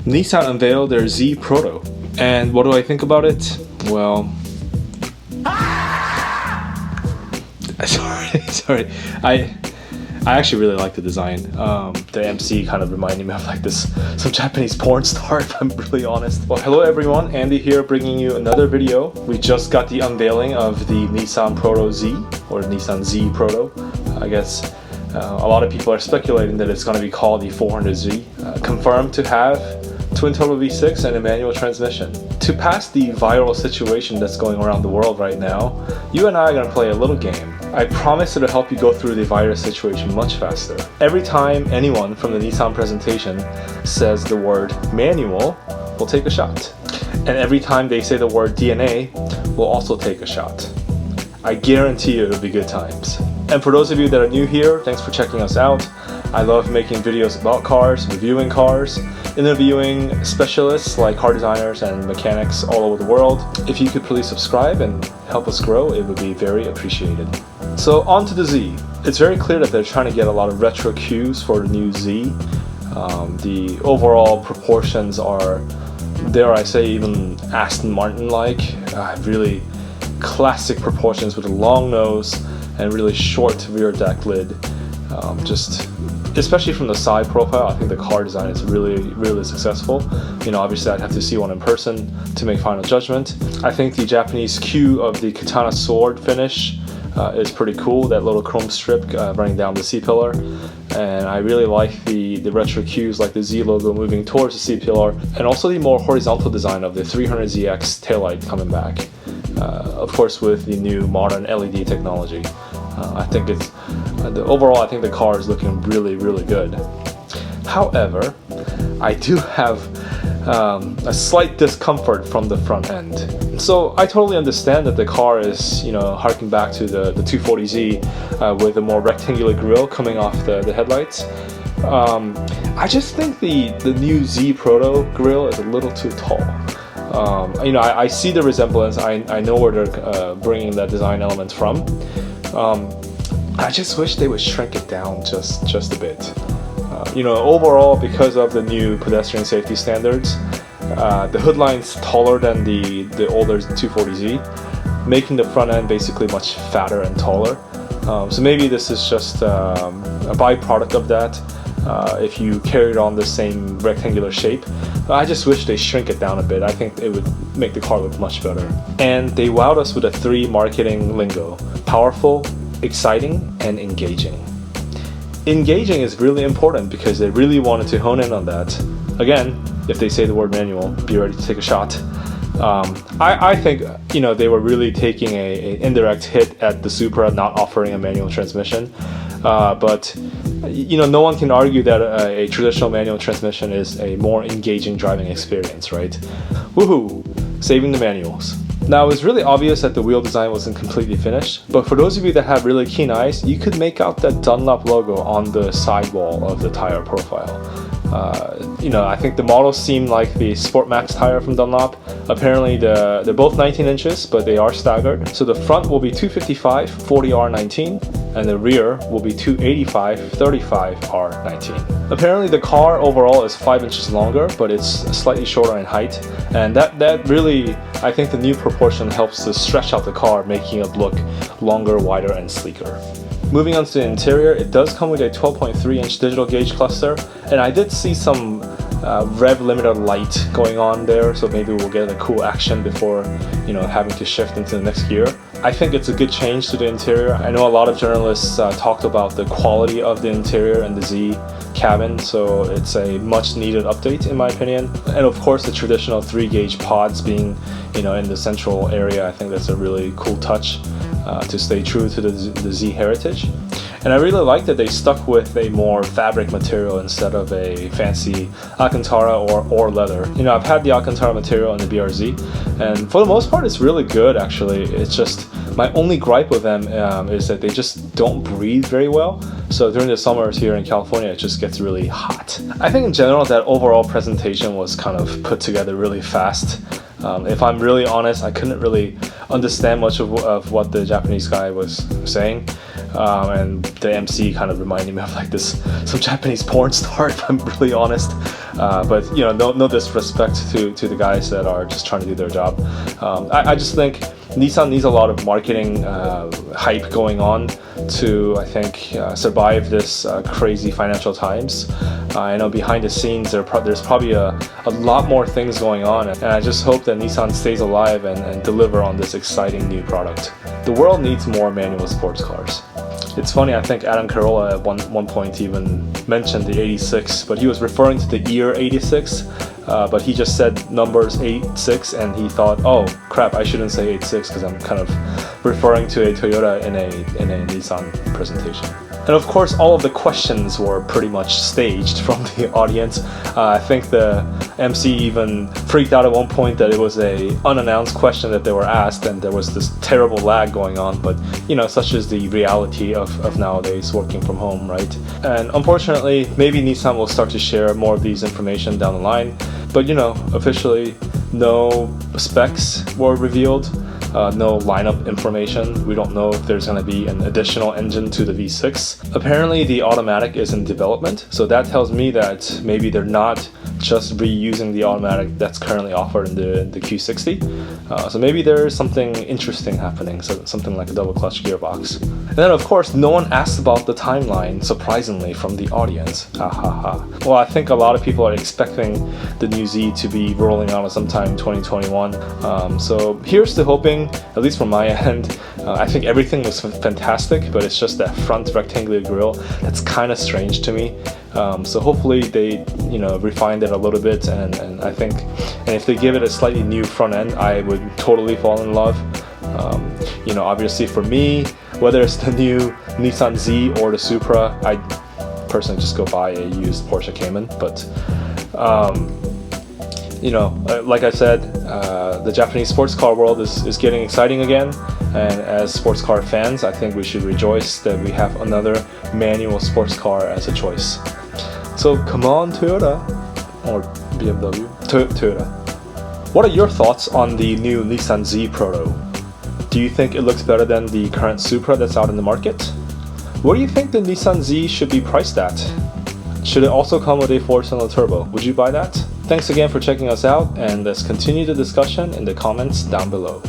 Nissan unveiled their Z Proto. And what do I think about it? Well, sorry. I actually really like the design. The MC kind of reminded me of like some Japanese porn star, if I'm really honest. Well, hello everyone, Andy here bringing you another video. We just got the unveiling of the Nissan Proto Z, or Nissan Z Proto. I guess a lot of people are speculating that it's going to be called the 400Z. Confirmed to have twin turbo V6 and a manual transmission. To pass the viral situation that's going around the world right now, you and I are going to play a little game. I promise it'll help you go through the virus situation much faster. Every time anyone from the Nissan presentation says the word manual, we'll take a shot. And every time they say the word DNA, we'll also take a shot. I guarantee you it'll be good times. And for those of you that are new here, thanks for checking us out. I love making videos about cars, reviewing cars, interviewing specialists like car designers and mechanics all over the world. If you could please subscribe and help us grow, it would be very appreciated. So on to the Z. It's very clear that they're trying to get a lot of retro cues for the new Z. The overall proportions are, dare I say, even Aston Martin-like. Really classic proportions with a long nose and really short rear deck lid. Especially from the side profile, I think the car design is really successful. You know, obviously I'd have to see one in person to make final judgment. I think the Japanese cue of the katana sword finish is pretty cool, that little chrome strip running down the C-pillar. And I really like the retro cues like the Z logo moving towards the C-pillar, and also the more horizontal design of the 300ZX taillight coming back. Of course with the new modern LED technology. I think overall I think the car is looking really good. However, I do have a slight discomfort from the front end. So I totally understand that the car is, harking back to the 240Z with a more rectangular grille coming off the headlights. I just think the new Z Proto grille is a little too tall. I see the resemblance. I know where they're bringing that design element from. I just wish they would shrink it down just a bit. Overall, because of the new pedestrian safety standards, the hood line's taller than the older 240Z, making the front end basically much fatter and taller. So maybe this is just a byproduct of that. If you carried on the same rectangular shape, I just wish they shrink it down a bit. I think it would make the car look much better. And they wowed us with a 3 marketing lingo: powerful, exciting, and engaging. Engaging is really important because they really wanted to hone in on that. Again, if they say the word manual, be ready to take a shot. I think they were really taking a indirect hit at the Supra not offering a manual transmission, but no one can argue that a traditional manual transmission is a more engaging driving experience, right? Woohoo! Saving the manuals. Now, it's really obvious that the wheel design wasn't completely finished, but for those of you that have really keen eyes, you could make out that Dunlop logo on the sidewall of the tire profile. I think the models seem like the Sport Max tire from Dunlop. Apparently they're both 19 inches, but they are staggered. So the front will be 255 40R19, and the rear will be 285 35R19. Apparently the car overall is 5 inches longer, but it's slightly shorter in height, and that really, I think the new proportion helps to stretch out the car, making it look longer, wider, and sleeker. Moving on to the interior, it does come with a 12.3-inch digital gauge cluster, and I did see some rev limiter light going on there, so maybe we'll get a cool action before having to shift into the next gear. I think it's a good change to the interior. I know a lot of journalists talked about the quality of the interior and the Z cabin, so it's a much needed update in my opinion. And of course the traditional 3-gauge pods being in the central area, I think that's a really cool touch to stay true to the Z heritage. And I really like that they stuck with a more fabric material instead of a fancy Alcantara or leather. I've had the Alcantara material in the BRZ, and for the most part it's really good actually. It's just, my only gripe with them is that they just don't breathe very well. So during the summers here in California, it just gets really hot. I think in general that overall presentation was kind of put together really fast. If I'm really honest, I couldn't really understand much of what the Japanese guy was saying. And the MC kind of reminded me of like some Japanese porn star, if I'm really honest. But you know, no disrespect to the guys that are just trying to do their job. I just think Nissan needs a lot of marketing hype going on to, I think, survive this crazy financial times. I know behind the scenes there's probably a lot more things going on, and I just hope that Nissan stays alive and deliver on this exciting new product. The world needs more manual sports cars. It's funny, I think Adam Carolla at one point even mentioned the 86, but he was referring to the year 86, but he just said numbers 86 and he thought, oh crap, I shouldn't say 86 because I'm kind of referring to a Toyota in a Nissan presentation. And of course, all of the questions were pretty much staged from the audience. I think the MC even freaked out at one point that it was a unannounced question that they were asked, and there was this terrible lag going on. But you know, such is the reality of nowadays working from home, right? And unfortunately, maybe Nissan will start to share more of these information down the line. But you know, officially, no specs were revealed. No lineup information. We don't know if there's going to be an additional engine to the V6. Apparently the automatic is in development, so that tells me that maybe they're not just reusing the automatic that's currently offered in the Q60. So maybe there is something interesting happening, so something like a double clutch gearbox. And then of course no one asked about the timeline, surprisingly, from the audience. Well, I think a lot of people are expecting the new Z to be rolling out sometime in 2021. So here's to hoping, at least from my end. I think everything looks fantastic, but it's just that front rectangular grille that's kind of strange to me. So hopefully they, you know, refined it a little bit, and I think, and if they give it a slightly new front end, I would totally fall in love. You know, obviously for me, whether it's the new Nissan Z or the Supra, I personally just go buy a used Porsche Cayman. But you know, like I said, the Japanese sports car world is getting exciting again, and as sports car fans, I think we should rejoice that we have another manual sports car as a choice. So come on, Toyota, or BMW, Toyota. What are your thoughts on the new Nissan Z Proto? Do you think it looks better than the current Supra that's out in the market? What do you think the Nissan Z should be priced at? Should it also come with a 4-cylinder turbo? Would you buy that? Thanks again for checking us out, and let's continue the discussion in the comments down below.